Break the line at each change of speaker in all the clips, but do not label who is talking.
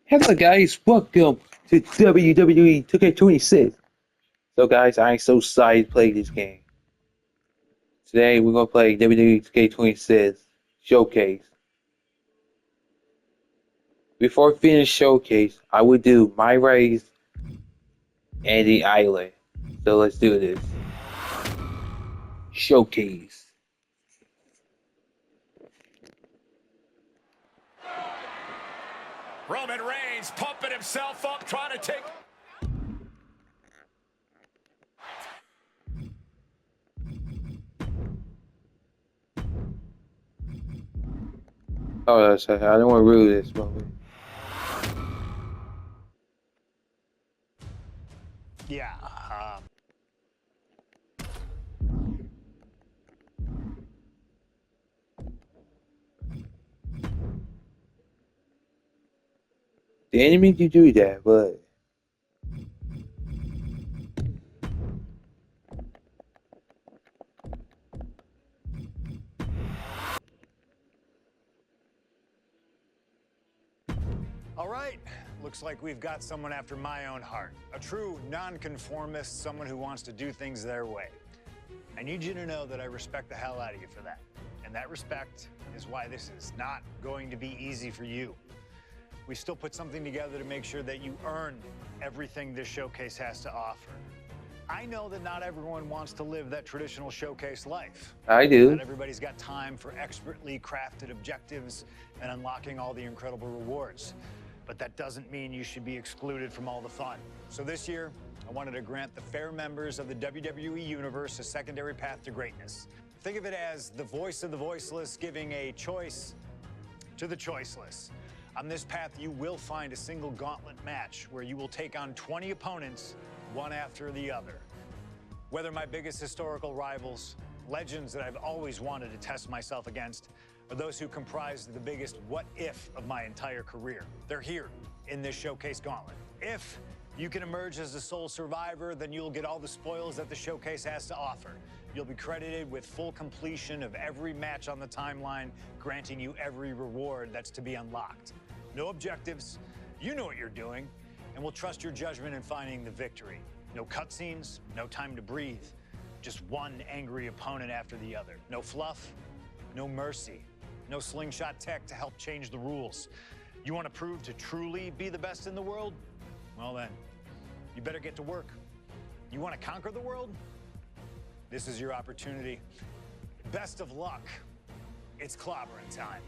Hello guys, welcome to WWE 2K26. So guys, I ain't so excited to play this game. Today we're gonna play WWE 2K26 Showcase. Before I finish Showcase, I will do my race and the island. So let's do this. Showcase.
Roman Reigns pumping himself up, trying to take...
Oh, that's okay. I don't want to ruin this moment.
Yeah.
The enemy to do that, but
All right. Looks like we've got someone after my own heart. A true nonconformist, someone who wants to do things their way. I need you to know that I respect the hell out of you for that. And that respect is why this is not going to be easy for you. We still put something together to make sure that you earn everything this showcase has to offer. I know that not everyone wants to live that traditional showcase life.
I do.
Not everybody's got time for expertly crafted objectives and unlocking all the incredible rewards. But that doesn't mean you should be excluded from all the fun. So this year, I wanted to grant the fair members of the WWE Universe a secondary path to greatness. Think of it as the voice of the voiceless giving a choice to the choiceless. On this path, you will find a single gauntlet match where you will take on 20 opponents, one after the other. Whether my biggest historical rivals, legends that I've always wanted to test myself against, or those who comprise the biggest what-if of my entire career. They're here in this showcase gauntlet. If you can emerge as the sole survivor, then you'll get all the spoils that the showcase has to offer. You'll be credited with full completion of every match on the timeline, granting you every reward that's to be unlocked. No objectives, you know what you're doing, and we'll trust your judgment in finding the victory. No cutscenes, no time to breathe, just one angry opponent after the other. No fluff, no mercy, no slingshot tech to help change the rules. You want to prove to truly be the best in the world? Well then, you better get to work. You want to conquer the world? This is your opportunity. Best of luck. It's clobbering time.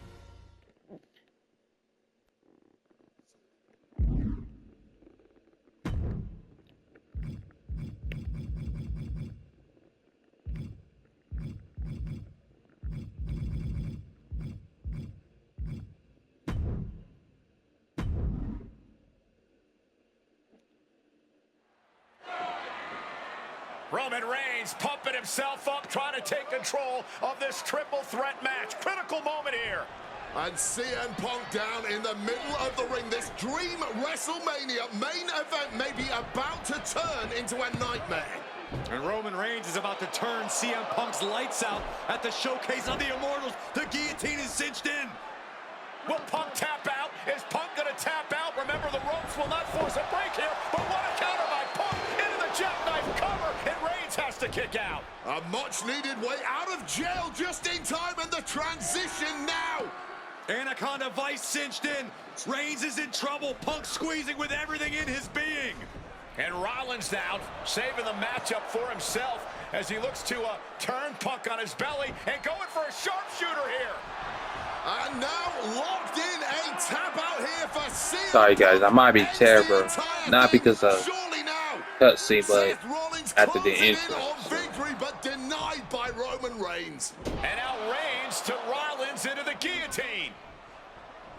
Roman Reigns pumping himself up, trying to take control of this triple threat match. Critical moment here.
And CM Punk down in the middle of the ring. This dream WrestleMania main event may be about to turn into a nightmare.
And Roman Reigns is about to turn CM Punk's lights out at the showcase on the Immortals. The guillotine is cinched in.
Will Punk tap out? Is Punk gonna tap out? Remember, the ropes will not force a break here, but what a counter by Punk into the jackknife cover, and Reigns has to kick out.
A much-needed way out of jail just in time, and the transition now.
Anaconda Vice cinched in. Reigns is in trouble. Punk squeezing with everything in his being.
And Rollins now saving the matchup for himself as he looks to turn Punk on his belly and going for a sharpshooter here.
And now locked in a tap out here for CM.
Sorry guys, I might be terrible. Not because of
Surely now.
cutscene, but
Seth Rollins
after the
closing in
intro.
on victory, but denied by Roman Reigns.
And now Reigns to Rollins into the guillotine.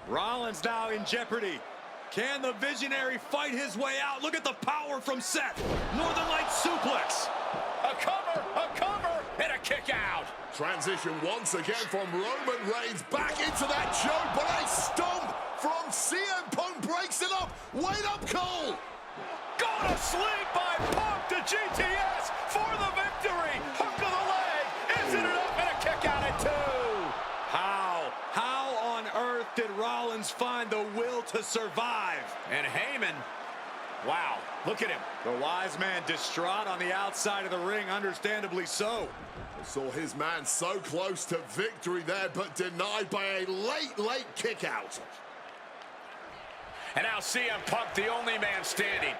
Rollins now in jeopardy. Can the Visionary fight his way out? Look at the power from Seth. Northern Lights suplex.
A cover, and a kick out.
Transition once again from Roman Reigns back into that choke, but a stomp from CM Punk breaks it up. Wait up, Cole.
Go to sleep by Punk to GTS for the victory. Hook of the leg. Isn't it up? And a kick out at 2.
How on earth did Rollins must find the will to survive.
And Heyman, wow, look at him.
The wise man distraught on the outside of the ring, understandably so.
Saw his man so close to victory there, but denied by a late kick out.
And now CM Punk, the only man standing.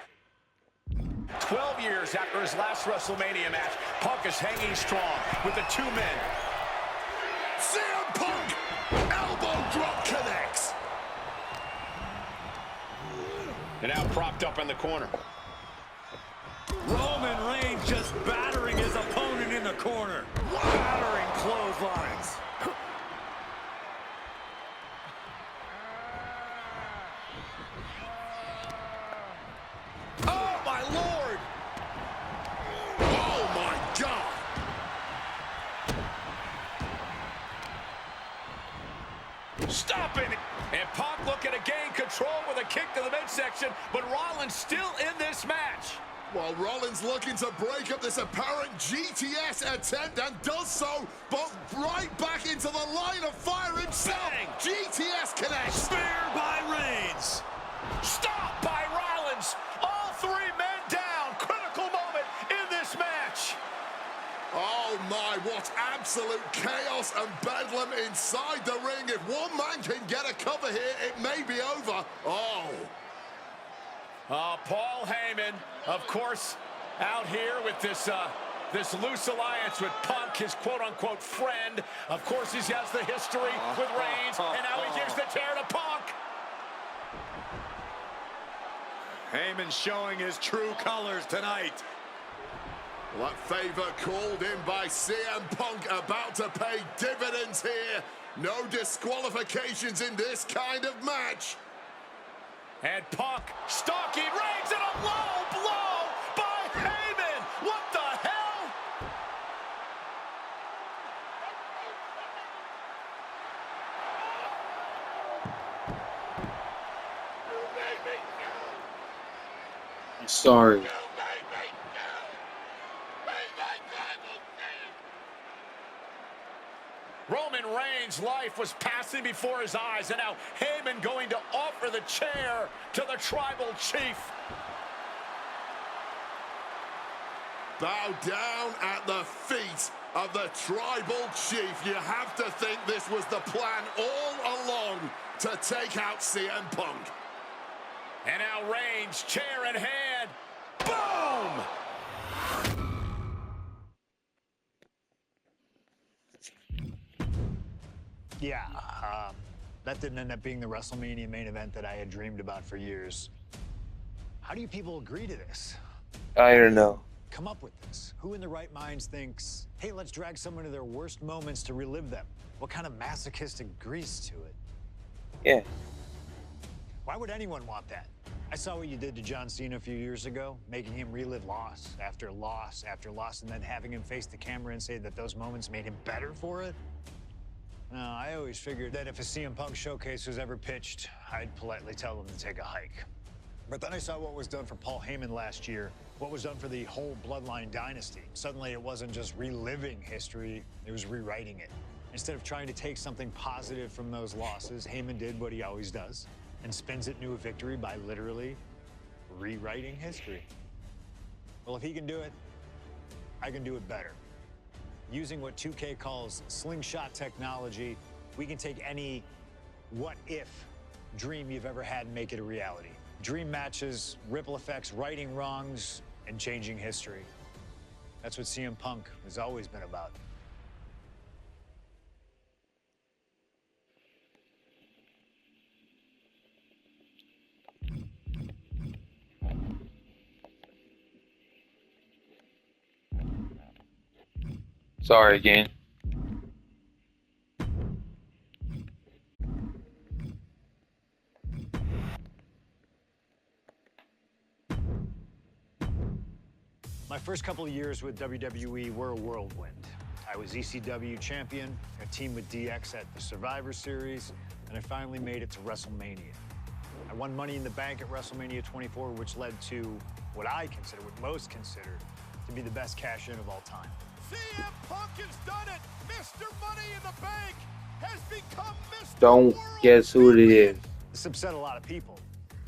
12 years after his last WrestleMania match, Punk is hanging strong with the two men.
CM Punk, elbow drop connects.
And now propped up in the corner.
Roman Reigns just battering his opponent in the corner. Battering clotheslines.
Oh, my Lord!
Oh my God!
Stopping it! And Punk looking to gain control with a kick to the midsection, but Rollins still in this match.
While Rollins looking to break up this apparent GTS attempt and does so, but right back into the line of fire himself.
Bang!
GTS connects.
Spear by Reigns.
Stop by Rollins. All three men down. Critical moment in this match.
Oh my, what absolute chaos and bedlam inside the ring. If one man can get a cover here, it may be over. Oh.
Paul Heyman, of course, out here with this loose alliance with Punk, his quote-unquote friend. Of course, he has the history with Reigns, and now he gives the tear to Punk.
Heyman showing his true colors tonight.
Well, that favor called in by CM Punk about to pay dividends here. No disqualifications in this kind of match.
And Punk stalking Reigns, and a low blow by Heyman. What the hell?
I'm sorry.
Roman Reigns' life was passing before his eyes, and now Heyman going to offer the chair to the tribal chief.
Bow down at the feet of the tribal chief. You have to think this was the plan all along to take out CM Punk.
And now Reigns, chair in hand. Boom!
Yeah, that didn't end up being the WrestleMania main event that I had dreamed about for years. How do you people agree to this?
I don't know.
Come up with this? Who in their right minds thinks, hey, let's drag someone to their worst moments to relive them? What kind of masochistic grease to it?
Yeah.
Why would anyone want that? I saw what you did to John Cena a few years ago, making him relive loss after loss after loss, and then having him face the camera and say that those moments made him better for it. No, I always figured that if a CM Punk showcase was ever pitched, I'd politely tell them to take a hike. But then I saw what was done for Paul Heyman last year, what was done for the whole Bloodline dynasty. Suddenly it wasn't just reliving history, it was rewriting it. Instead of trying to take something positive from those losses, Heyman did what he always does and spins it into a victory by literally rewriting history. Well, if he can do it, I can do it better. Using what 2K calls slingshot technology, we can take any what-if dream you've ever had and make it a reality. Dream matches, ripple effects, righting wrongs, and changing history. That's what CM Punk has always been about.
Sorry again.
My first couple of years with WWE were a whirlwind. I was ECW champion, a team with DX at the Survivor Series, and I finally made it to WrestleMania. I won Money in the Bank at WrestleMania 24, which led to what I consider, what most consider, to be the best cash-in of all time.
CM Punk has done it. Mr. Money in the Bank has become Mr.
Don't
World
guess who it is.
This upset a lot of people,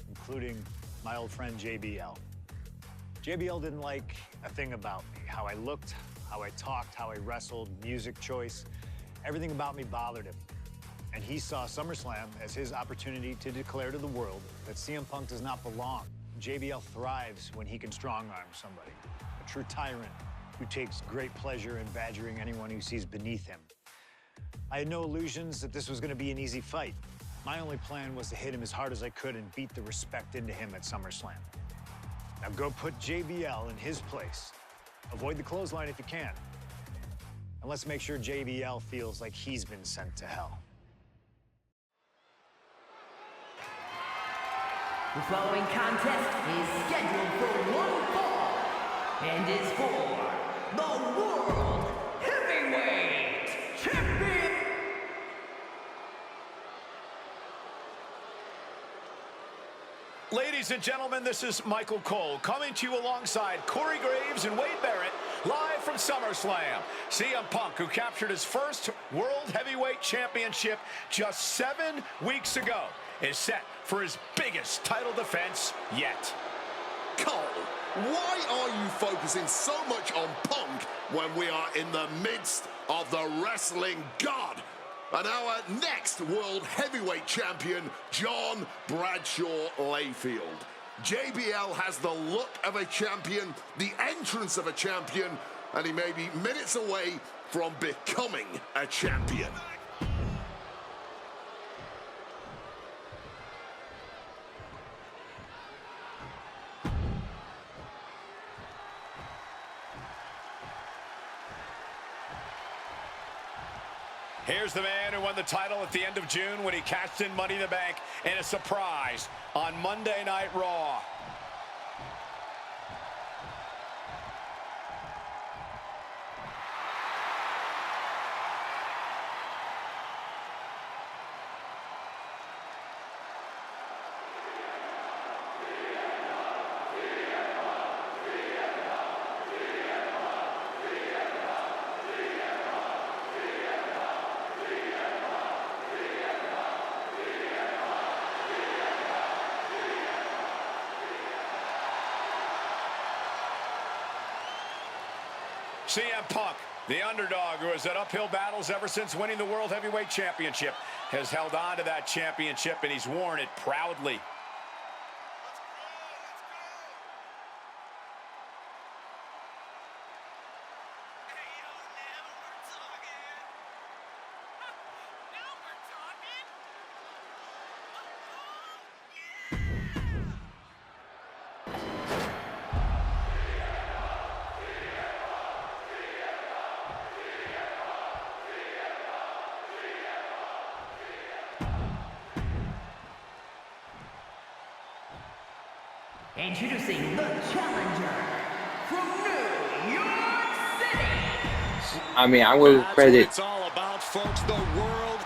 including my old friend JBL. JBL didn't like a thing about me, how I looked, how I talked, how I wrestled, music choice. Everything about me bothered him. And he saw SummerSlam as his opportunity to declare to the world that CM Punk does not belong. JBL thrives when he can strong-arm somebody, a true tyrant who takes great pleasure in badgering anyone who sees beneath him. I had no illusions that this was going to be an easy fight. My only plan was to hit him as hard as I could and beat the respect into him at SummerSlam. Now go put JBL in his place. Avoid the clothesline if you can. And let's make sure JBL feels like he's been sent to hell.
The following contest is scheduled for one fall and is for the World Heavyweight Champion.
Ladies and gentlemen, this is Michael Cole coming to you alongside Corey Graves and Wade Barrett, live from SummerSlam. CM Punk, who captured his first World Heavyweight Championship just 7 weeks ago, is set for his biggest title defense yet.
Cole, why are you focusing so much on Punk when we are in the midst of the wrestling god? And our next World Heavyweight Champion, John Bradshaw Layfield. JBL has the look of a champion, the entrance of a champion, and he may be minutes away from becoming a champion.
Here's the man who won the title at the end of June when he cashed in Money in the Bank in a surprise on Monday Night Raw. CM Punk, the underdog who has had uphill battles ever since winning the World Heavyweight Championship, has held on to that championship and he's worn it proudly.
Introducing the challenger from New York City.
I mean, I will credit.
It's all about, folks, the world.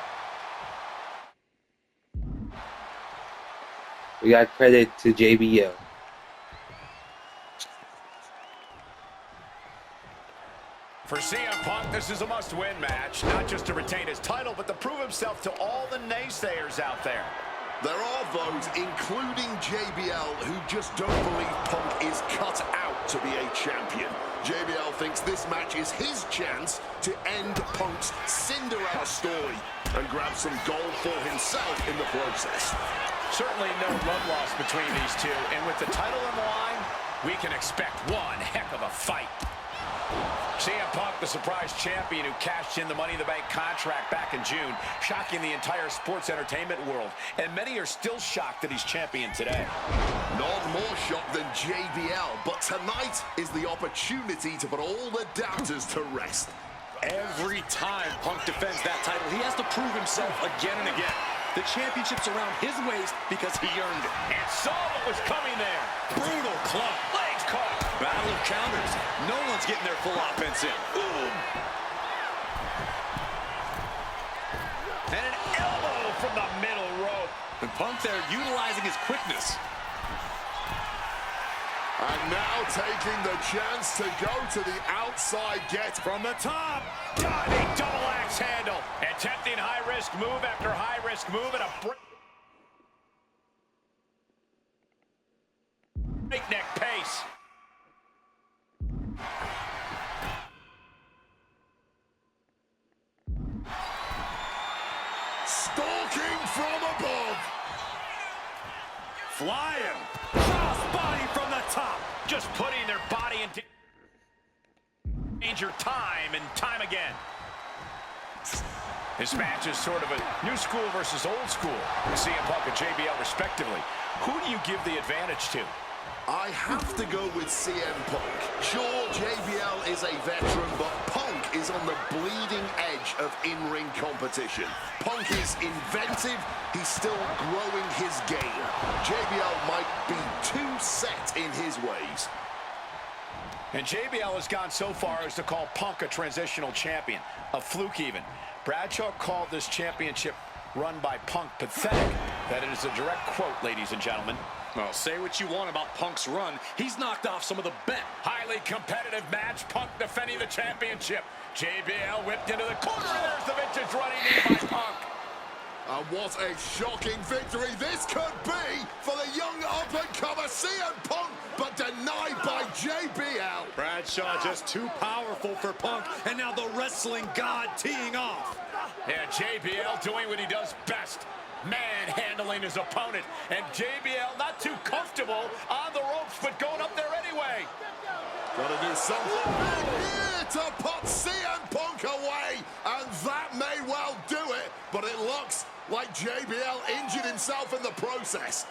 We got credit to JBL.
For CM Punk, this is a must-win match, not just to retain his title, but to prove himself to all the naysayers out there.
There are those, including JBL, who just don't believe Punk is cut out to be a champion. JBL thinks this match is his chance to end Punk's Cinderella story and grab some gold for himself in the process.
Certainly no love lost between these two, and with the title on the line, we can expect one heck of a fight. CM Punk, the surprise champion who cashed in the Money in the Bank contract back in June, shocking the entire sports entertainment world. And many are still shocked that he's champion today.
Not more shocked than JBL, but tonight is the opportunity to put all the doubters to rest.
Every time Punk defends that title, he has to prove himself again and again. The championship's around his waist because he earned it.
And saw what was coming there.
Brutal club.
Legs caught.
Battle of counters. No one's getting their full offense in.
Boom. And an elbow from the middle rope.
And Punk there utilizing his quickness.
And now taking the chance to go to the outside get
From the top. Diving double axe handle. Attempting high-risk move after high-risk move. And a this.
Stalking from above.
Flying. Cross body from the top.
Just putting their body in danger time and time again. This match is sort of a new school versus old school. CM Punk and JBL respectively. Who do you give the advantage to?
I have to go with CM Punk. Sure, JBL is a veteran, but Punk is on the bleeding edge of in-ring competition. Punk is inventive. He's still growing his game. JBL might be too set in his ways.
And JBL has gone so far as to call Punk a transitional champion, a fluke even. Bradshaw called this championship run by Punk pathetic. That is a direct quote, ladies and gentlemen.
Well, say what you want about Punk's run. He's knocked off some of the best.
Highly competitive match. Punk defending the championship. JBL whipped into the corner, and there's the vintage running knee by Punk.
And what a shocking victory this could be for the young up-and-comer CM Punk, but denied by JBL.
Bradshaw just too powerful for Punk, and now the wrestling god teeing off.
Yeah, JBL doing what he does best. Manhandling his opponent. And JBL not too comfortable on the ropes, but going up there anyway.
Gotta do something here to put CM Punk away, and that may well do it, but it looks like JBL injured himself in the process.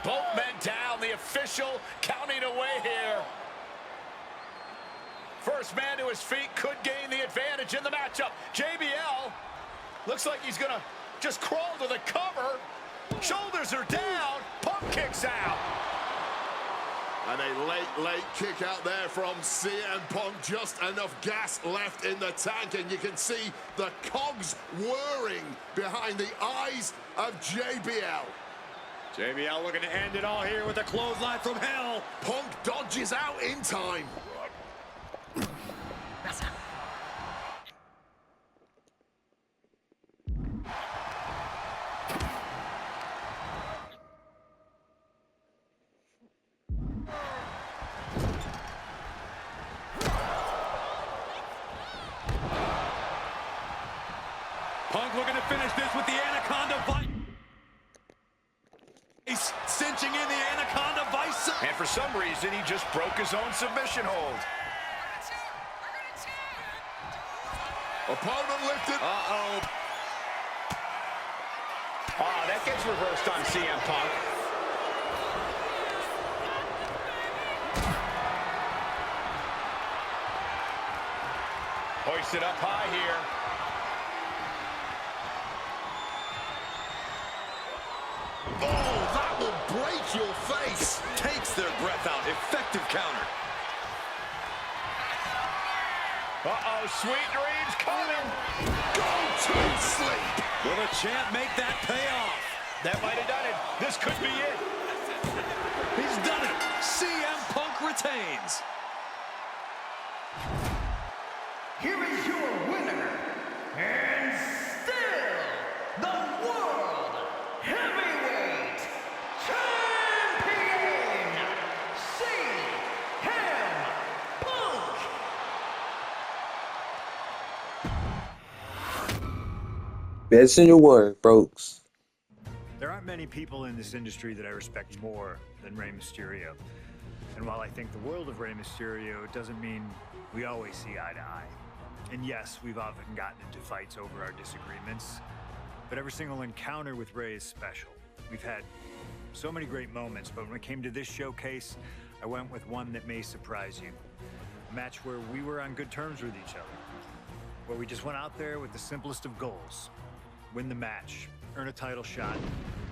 Both men down, the official counting away here. First man to his feet could gain the advantage in the matchup. JBL looks like he's gonna just crawl to the cover. Shoulders are down. Punk kicks out.
And a late kick out there from CM Punk. Just enough gas left in the tank, and you can see the cogs whirring behind the eyes of JBL.
JBL looking to end it all here with a clothesline from hell.
Punk dodges out in time.
Punk looking to finish this with the Anaconda Vice. He's cinching in the Anaconda Vice.
And for some reason, he just broke his own submission hold.
Opponent lifted.
Uh-oh. Oh, that gets reversed on CM Punk. Hoisted up high here.
Oh, that will break your face.
Takes their breath out. Effective counter.
Uh-oh, sweet dreams coming.
Go to sleep.
Will the champ make that pay off?
That might have done it. This could be it.
He's done it. CM Punk retains.
Here is your winner, and still the World Heavyweight Champion, CM Punk.
Best in the world, folks.
There aren't many people in this industry that I respect more than Rey Mysterio. And while I think the world of Rey Mysterio, doesn't mean we always see eye to eye. And yes, we've often gotten into fights over our disagreements, but every single encounter with Rey is special. We've had so many great moments, but when it came to this showcase, I went with one that may surprise you. A match where we were on good terms with each other, where we just went out there with the simplest of goals. Win the match, earn a title shot,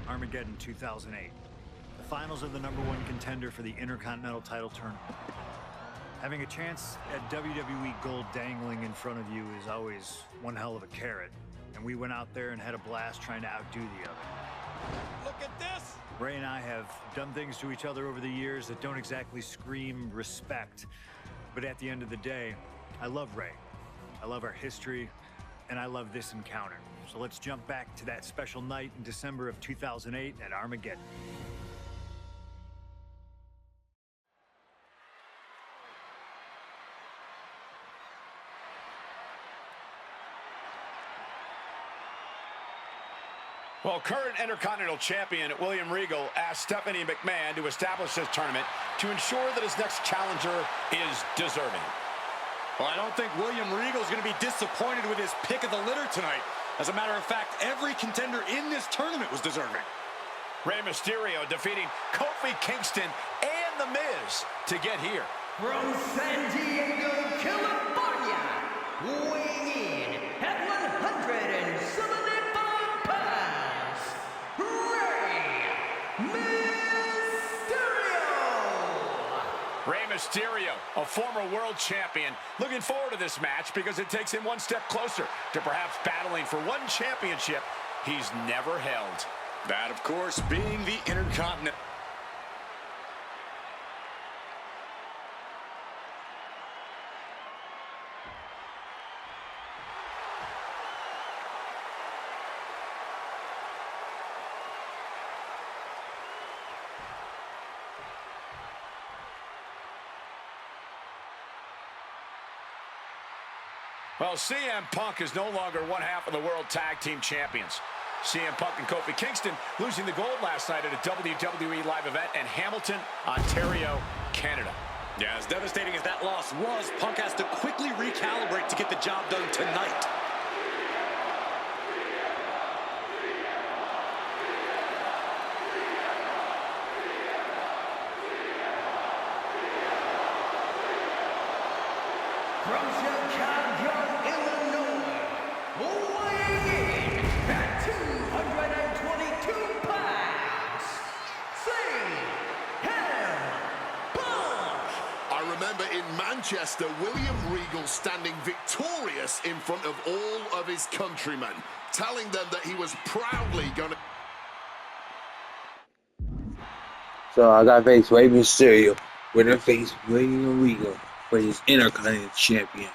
Armageddon 2008. The finals of the #1 contender for the Intercontinental title tournament. Having a chance at WWE Gold dangling in front of you is always one hell of a carrot. And we went out there and had a blast trying to outdo the other.
Look at this.
Rey and I have done things to each other over the years that don't exactly scream respect. But at the end of the day, I love Rey. I love our history, and I love this encounter. So let's jump back to that special night in December of 2008 at Armageddon.
Well, current Intercontinental Champion William Regal asked Stephanie McMahon to establish this tournament to ensure that his next challenger is deserving.
Well, I don't think William Regal is going to be disappointed with his pick of the litter tonight. As a matter of fact, every contender in this tournament was deserving.
Rey Mysterio defeating Kofi Kingston and The Miz to get here.
From San Diego, California, weighing in at 175 pounds, Rey Mysterio!
Rey Mysterio, a former world champion, looking forward to this match because it takes him one step closer to perhaps battling for one championship he's never held.
That, of course, being the Intercontinental.
Well, CM Punk is no longer one half of the World Tag Team Champions. CM Punk and Kofi Kingston losing the gold last night at a WWE live event in Hamilton, Ontario, Canada.
Yeah, as devastating as that loss was, Punk has to quickly recalibrate to get the job done tonight.
From Chicago, Illinois, weighing in at 222 pounds, CM Punk!
I remember in Manchester, William Regal standing victorious in front of all of his countrymen, telling them that he was proudly going to...
So I got to face Rey Mysterio. We're going to face William Regal for his Intercontinental Champions.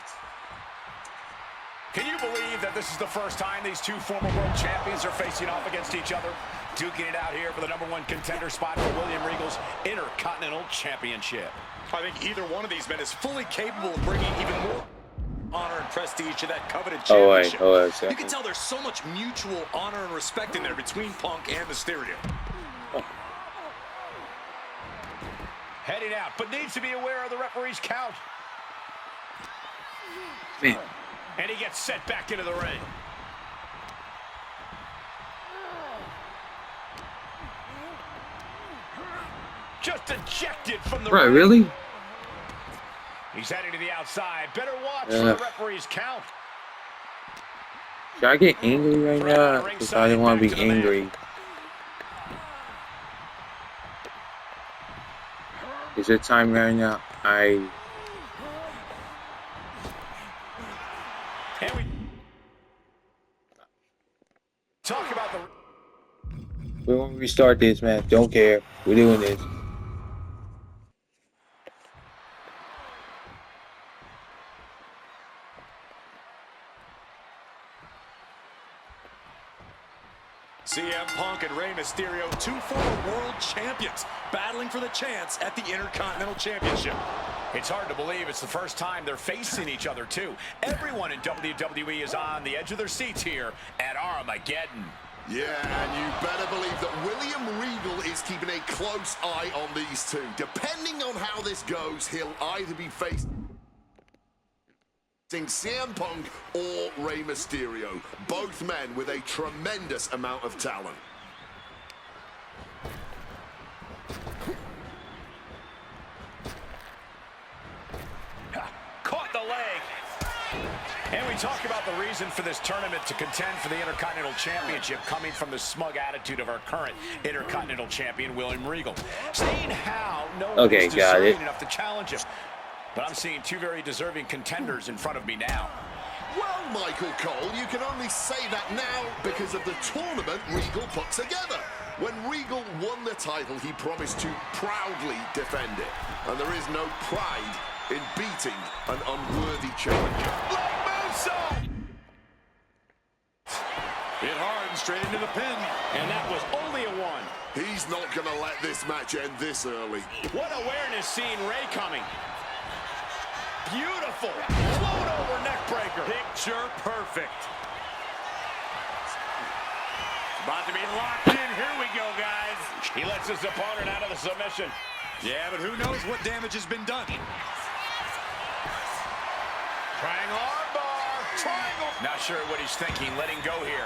Can you believe that this is the first time these two former world champions are facing off against each other? Duking it out here for the #1 contender spot for William Regal's Intercontinental Championship.
I think either one of these men is fully capable of bringing even more honor and prestige to that coveted championship. You can tell there's so much mutual honor and respect in there between Punk and Mysterio.
Heading out, but needs to be aware of the referee's count.
Man.
And he gets sent back into the ring. Just ejected from the ring.
Right, really?
He's heading to the outside. Better watch for the referee's count.
Should I get angry right now? Because I didn't want to be angry. Is it time right now?
And we talk about the...
We're going to restart this, man. Don't care. We're doing this.
CM Punk and Rey Mysterio, two former world champions, battling for the chance at the Intercontinental Championship.
It's hard to believe it's the first time they're facing each other, too. Everyone in WWE is on the edge of their seats here at Armageddon.
Yeah, and you better believe that William Regal is keeping a close eye on these two. Depending on how this goes, he'll either be facing CM Punk or Rey Mysterio. Both men with a tremendous amount of talent.
Caught the leg. And we talk about the reason for this tournament to contend for the Intercontinental Championship coming from the smug attitude of our current Intercontinental Champion, William Regal. Saying how no one is deserving enough to challenge him. But I'm seeing two very deserving contenders in front of me now.
Well, Michael Cole, you can only say that now because of the tournament Regal put together. When Regal won the title, he promised to proudly defend it. And there is no pride in beating an unworthy challenger.
Leg moonsault!
straight into the pin.
And that was only a 1.
He's not going to let this match end this early.
What awareness seeing Ray coming. Beautiful. Float over neck breaker.
Picture perfect. About to be locked in. Here we go, guys.
He lets his opponent out of the submission.
Yeah, but who knows what damage has been done.
Triangle armbar. Triangle. Not sure what he's thinking. Letting go here.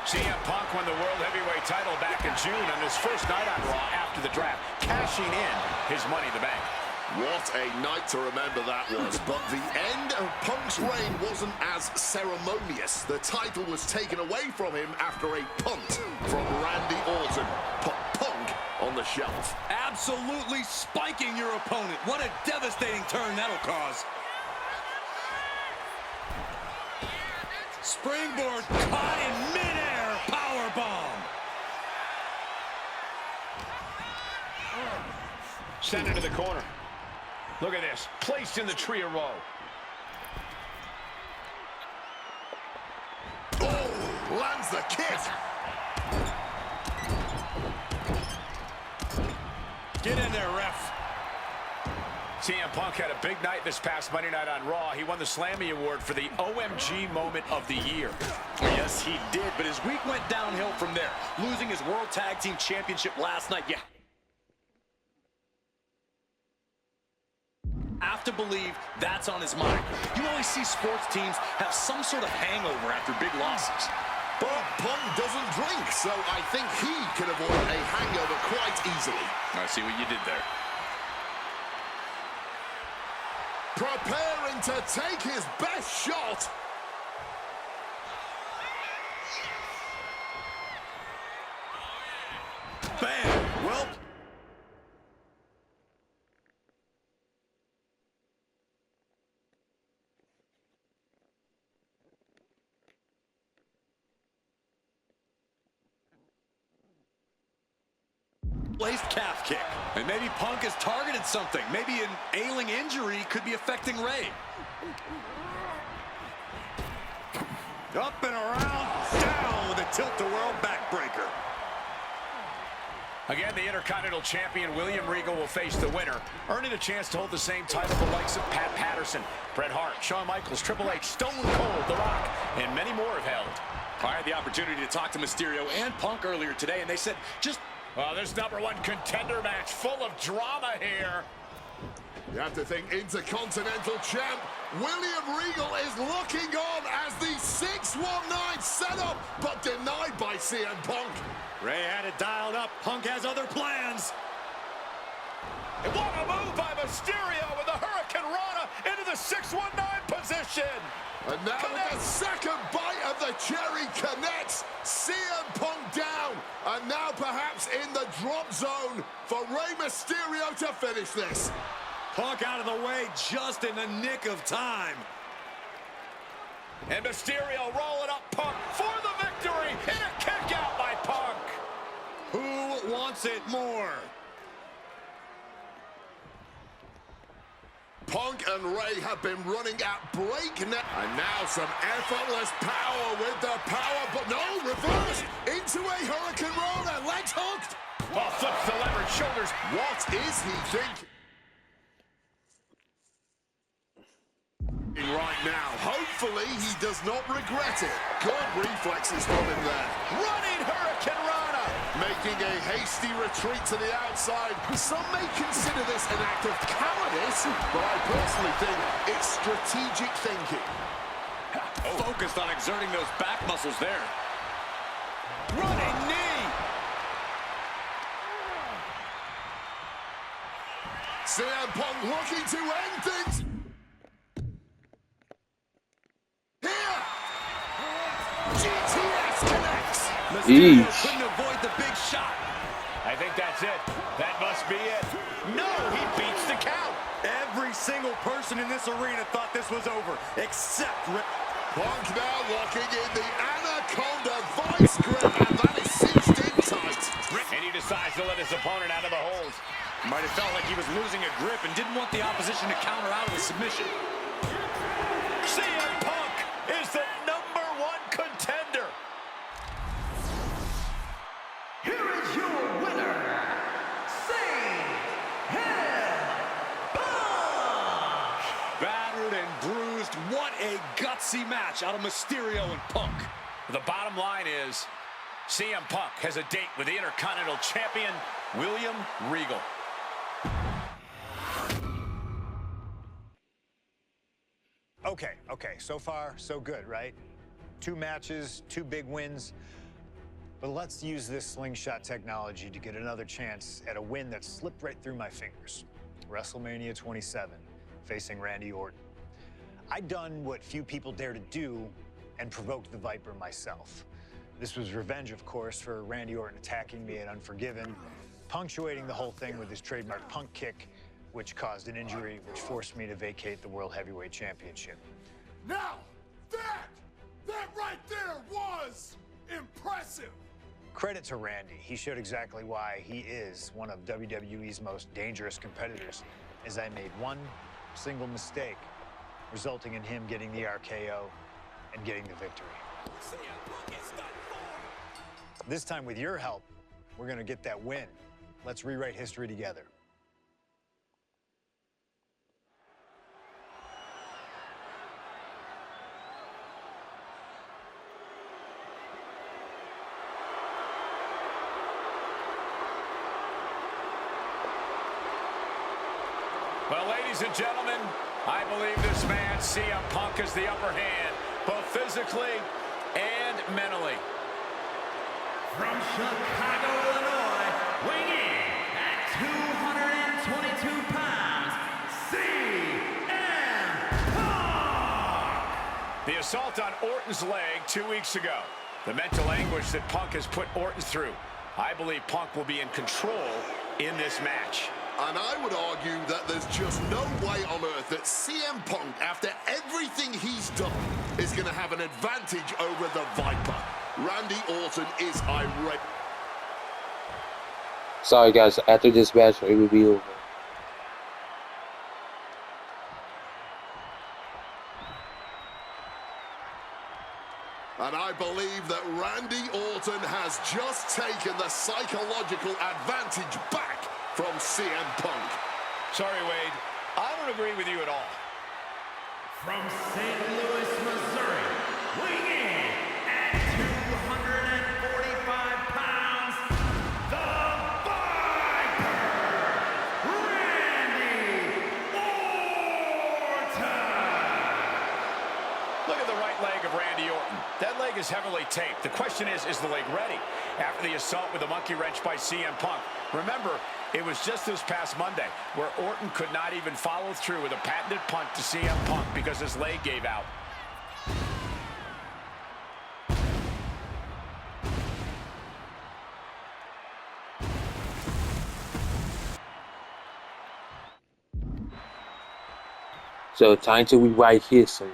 CM Punk won the World Heavyweight title back in June on his first night on Raw after the draft, cashing in his Money in the Bank.
What a night to remember that was. But the end of Punk's reign wasn't as ceremonious. The title was taken away from him after a punt from Randy Orton. Put Punk on the shelf.
Absolutely spiking your opponent. What a devastating turn that'll cause. Springboard caught in midair. Powerbomb.
Sent into the corner. Look at this. Placed in the tree of woe.
Oh, lands the kick.
Get in there, ref.
CM Punk had a big night this past Monday night on Raw. He won the Slammy Award for the OMG Moment of the Year.
Yes, he did, but his week went downhill from there. Losing his World Tag Team Championship last night, yeah. Have to believe that's on his mind. You always see sports teams have some sort of hangover after big losses.
But Punk doesn't drink, so I think he can avoid a hangover quite easily.
I see what you did there.
Preparing to take his best shot.
Bam! Well... placed calf kick. And maybe Punk has targeted something. Maybe an ailing injury could be affecting Ray. Up and around, down with a tilt-a-whirl backbreaker.
Again, the Intercontinental Champion William Regal will face the winner, earning a chance to hold the same title the likes of Pat Patterson, Bret Hart, Shawn Michaels, Triple H, Stone Cold, The Rock, and many more have held.
I had the opportunity to talk to Mysterio and Punk earlier today, and they said just...
Well, this #1 contender match full of drama here.
You have to think Intercontinental Champ William Regal is looking on as the 619 setup, but denied by CM Punk.
Ray had it dialed up. Punk has other plans.
And what a move by Mysterio with the Hurricane Rana into the 619 position.
And now the second bite of the cherry connects. CM Punk down. And now perhaps in the drop zone for Rey Mysterio to finish this.
Punk out of the way just in the nick of time.
And Mysterio rolling up Punk for the victory. And a kick out by Punk.
Who wants it more?
Punk and Ray have been running at breakneck. And now some effortless power with the power, but no, reverse into a Hurricane Rana, legs hooked.
Oh, flips the leverage shoulders.
What is he thinking? Right now, hopefully he does not regret it. Good reflexes from him there.
Running Hurricane Rana.
Making a hasty retreat to the outside. Some may consider this an act of cowardice, but I personally think it's strategic thinking.
Focused on exerting those back muscles there.
Running knee.
CM Punk looking to end things. Here! GTS connects!
Mysterio couldn't avoid the big shot.
I think that's it. That must be it. No, he beats the count.
Every single person in this arena thought this was over, except Rick.
Punk now locking in the Anaconda Vice grip, and that is cinched in tight.
And he decides to let his opponent out of the hold.
Might have felt like he was losing a grip and didn't want the opposition to counter out of the submission.
CM Punk is the #1 contender.
Here is your winner, CM Punk!
Battered and bruised. What a gutsy match out of Mysterio and Punk.
The bottom line is CM Punk has a date with the Intercontinental Champion, William Regal.
Okay, so far, so good, right? 2 matches, 2 big wins. But let's use this slingshot technology to get another chance at a win that slipped right through my fingers. WrestleMania 27, facing Randy Orton. I'd done what few people dare to do and provoked the Viper myself. This was revenge, of course, for Randy Orton attacking me at Unforgiven, punctuating the whole thing with his trademark Punk kick, which caused an injury, which forced me to vacate the World Heavyweight Championship.
Now, that right there was impressive.
Credit to Randy. He showed exactly why he is one of WWE's most dangerous competitors, as I made one single mistake, resulting in him getting the RKO and getting the victory. This time, with your help, we're gonna get that win. Let's rewrite history together.
Well, ladies and gentlemen, I believe this man, CM Punk, has the upper hand, both physically and mentally.
From Chicago, Illinois, weighing in at 222 pounds, CM Punk!
The assault on Orton's leg 2 weeks ago. The mental anguish that Punk has put Orton through. I believe Punk will be in control in this match.
And I would argue that there's just no way on earth that CM Punk, after everything he's done, is going to have an advantage over the Viper. Randy Orton is irate.
Sorry guys, after this match it will be over.
And I believe that Randy Orton has just taken the psychological advantage back from CM Punk.
Sorry, Wade. I don't agree with you at all.
From St. Louis, Missouri, weighing in at 245 pounds, the Viper, Randy Orton!
Look at the right leg of Randy Orton. That leg is heavily taped. The question is the leg ready? After the assault with a monkey wrench by CM Punk. Remember, it was just this past Monday where Orton could not even follow through with a patented punt to CM Punk because his leg gave out.
So time to rewrite history.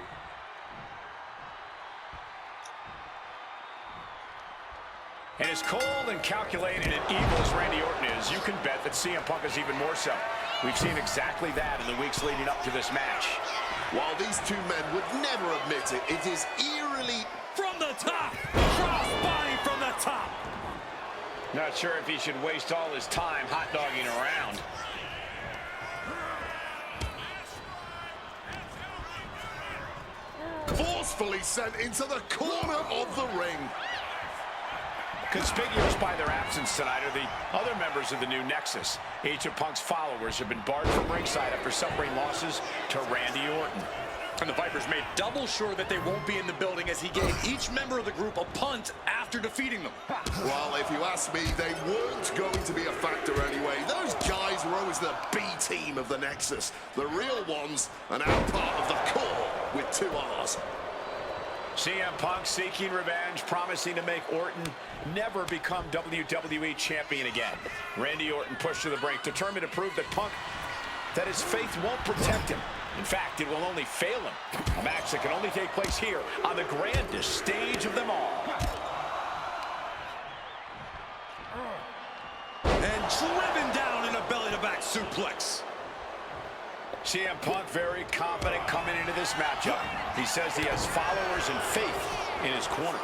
And as cold and calculated and evil as Randy Orton is, you can bet that CM Punk is even more so. We've seen exactly that in the weeks leading up to this match.
While these two men would never admit it, it is eerily...
From the top! Cross body from the top!
Not sure if he should waste all his time hot-dogging around.
forcefully sent into the corner of the ring.
Conspicuous by their absence tonight are the other members of the new Nexus. Each of Punk's followers have been barred from ringside after suffering losses to Randy Orton.
And the Vipers made double sure that they won't be in the building as he gave each member of the group a punt after defeating them.
Well, if you ask me, they weren't going to be a factor anyway. Those guys were always the B team of the Nexus. The real ones are now part of the core with 2 R's.
CM Punk seeking revenge, promising to make Orton never become WWE champion again. Randy Orton pushed to the brink, determined to prove that Punk, that his faith won't protect him. In fact, it will only fail him. A match that can only take place here on the grandest stage of them all.
And driven down in a belly-to-back suplex.
CM Punk very confident coming into this matchup. He says he has followers and faith in his corner.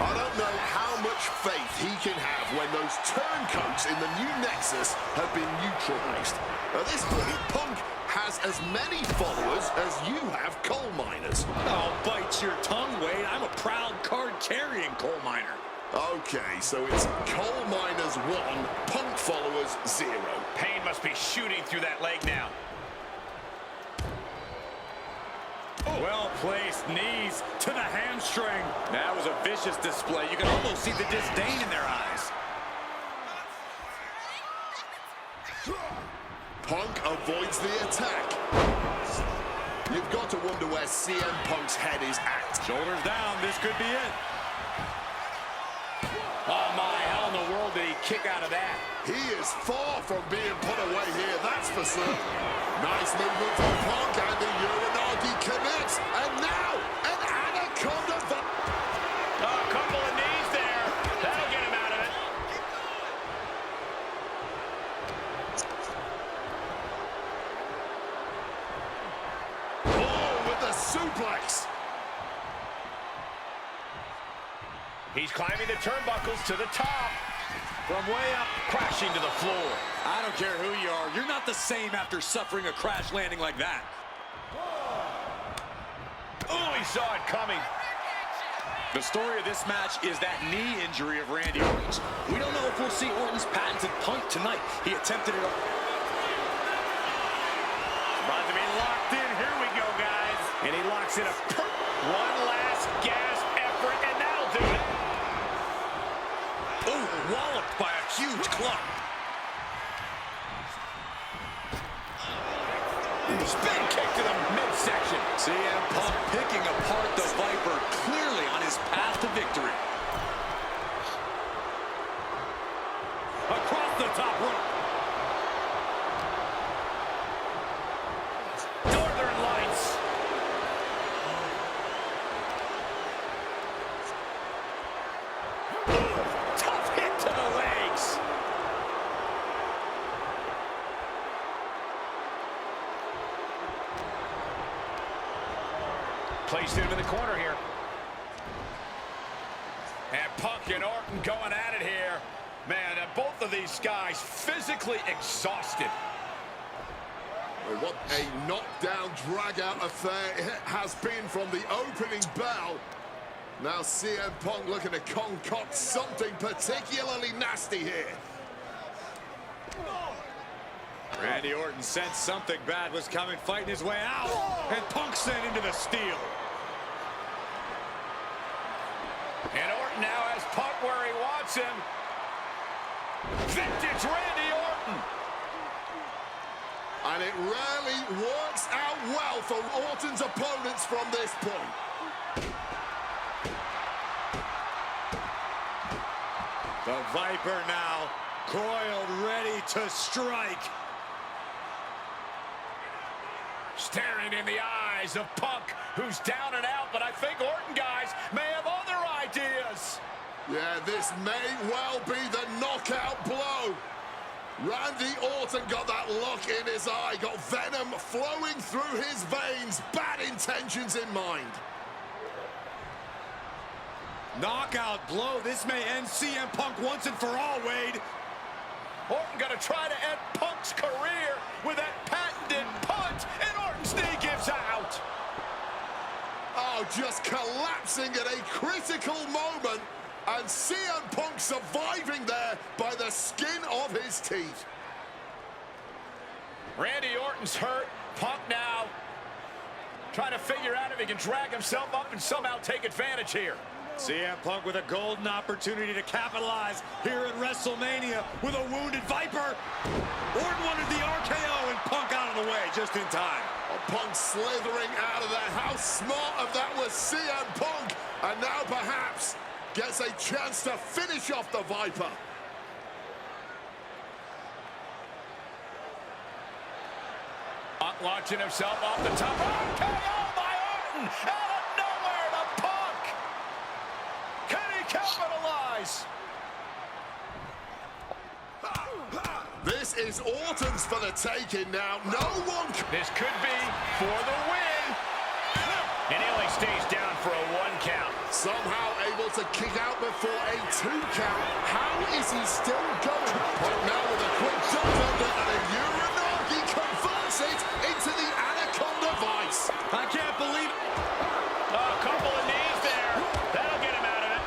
I don't know how much faith he can have when those turncoats in the new Nexus have been neutralized. At this point, Punk has as many followers as you have coal miners.
Oh, bite your tongue, Wade. I'm a proud card-carrying coal miner.
Okay, so it's coal miners 1, Punk followers 0.
Pain must be shooting through that leg now.
Well-placed knees to the hamstring. That was a vicious display. You can almost see the disdain in their eyes.
Punk avoids the attack. You've got to wonder where CM Punk's head is at.
Shoulders down, this could be it.
Oh my, how in the world did he kick out of that?
He is far from being put away here, that's for certain. Nice movement from Punk, and the Uranagi connects. And now, an Anaconda.
A couple of knees there. That'll get him out of it.
Oh, with the suplex.
He's climbing the turnbuckles to the top. From way up, crashing to the floor.
I don't care who you are. You're not the same after suffering a crash landing like that.
Oh, he saw it coming.
The story of this match is that knee injury of Randy Orton's. We don't know if we'll see Orton's patented punt tonight. He attempted it.
About to be locked in. Here we go, guys. And he locks in one last gasp effort, and that'll do it.
Oh, walloped by a huge club.
Spin kick to the midsection.
CM Punk picking apart the Viper, clearly on his path to victory. Across the top rope.
Northern Lights. Tough hit to the legs. Placed him in the corner here. And Punk and Orton going at it here. Man, both of these guys physically exhausted.
Well, what a knockdown, drag-out affair it has been from the opening bell. Now CM Punk looking to concoct something particularly nasty here.
Randy Orton sensed something bad was coming, fighting his way out. And Punk sent into the steel.
And Orton now has Punk where he wants him. Vintage Randy Orton.
And it rarely works out well for Orton's opponents from this point.
The Viper now coiled, ready to strike.
Staring in the eyes of Punk, who's down and out, but I think Orton, guys, may have other ideas.
Yeah, this may well be the knockout blow. Randy Orton got that look in his eye, got venom flowing through his veins, bad intentions in mind.
Knockout blow. This may end CM Punk once and for all, Wade.
Orton gonna try to end Punk's career with that patented punt, and Orton's knee gives out.
Oh, just collapsing at a critical moment, and CM Punk surviving there by the skin of his teeth.
Randy Orton's hurt. Punk now trying to figure out if he can drag himself up and somehow take advantage here.
CM Punk with a golden opportunity to capitalize here at WrestleMania with a wounded Viper. Orton wanted the RKO and Punk out of the way just in time.
Punk slithering out of there. How smart of that was CM Punk. And now perhaps gets a chance to finish off the Viper.
Punk launching himself off the top. RKO by Orton! Out of nowhere to Punk! Can he capitalize?
This is Orton's for the taking now. No one.
This could be for the win. And he only stays down for a 1 count.
Somehow able to kick out before a 2 count. How is he still going? But now with a quick jump under and a Uranagi converts it into the Anaconda Vice.
I can't believe it.
A couple of knees there. That'll get him out of it.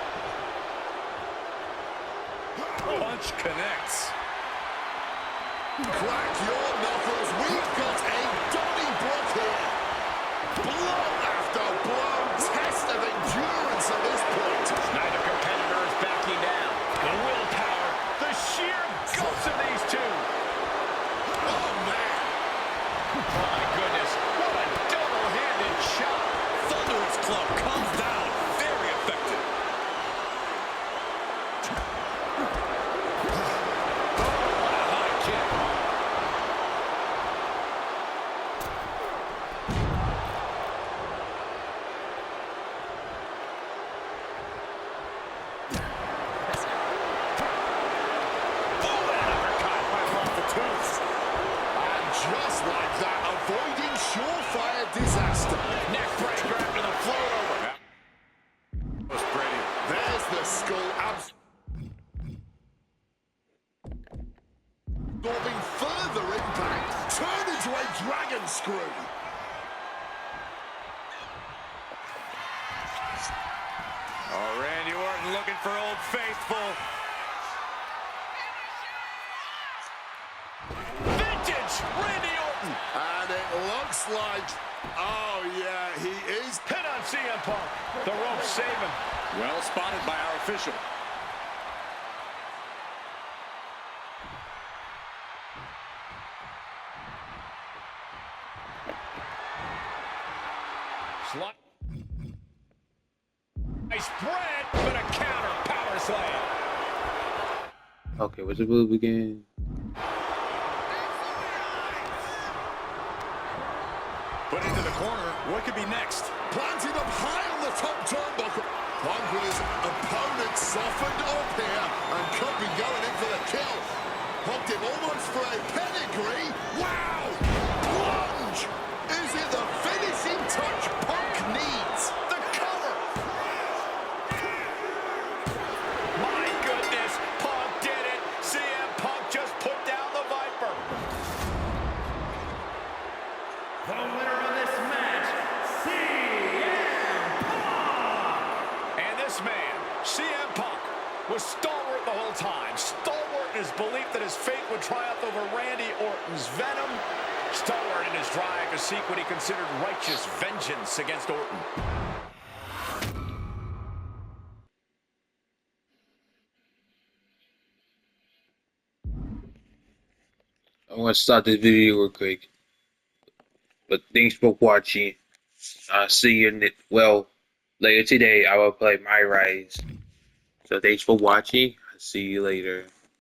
Punch connects.
Crack your knuckles. We've got a Donnybrook here. Blow after blow. Test of endurance at this point.
Neither competitor is backing down. The willpower, the sheer guts of these two.
Oh, man.
Oh, my goodness. What a double-handed shot.
Thunderous club comes down. Very effective.
What a high kick.
And just like that, avoiding surefire disaster.
Neck breaker after the float over.
Was Brady.
There's the skull. Absorbing further impact. Turn into a dragon screw.
Oh, Randy Orton looking for Old Faithful. Vintage Randy Orton.
And it looks like, oh yeah, he is.
Hit on CM Punk. The ropes save him.
Well spotted by our official.
Slot. Nice spread, but a counter power slam.
Okay, what's the move again?
Put into the corner. What could be next?
Planted up high on the top turnbuckle. Punk with his opponent softened up here and could be going in for the kill. Punked him almost for a pedigree. Wow! Plunge! Is it the finishing touch Punk needs? The cover!
My goodness, Punk did it. CM Punk just put down the Viper.
The winner of this match, CM Punk!
And this man, CM Punk, was stalwart the whole time. Stalwart in his belief that his fate would triumph over Randy Orton's venom. Stalwart in his drive to seek what he considered righteous vengeance against Orton.
I want to start this video real quick. But thanks for watching. I'll see you later today. I will play My Rise. So thanks for watching. I'll see you later.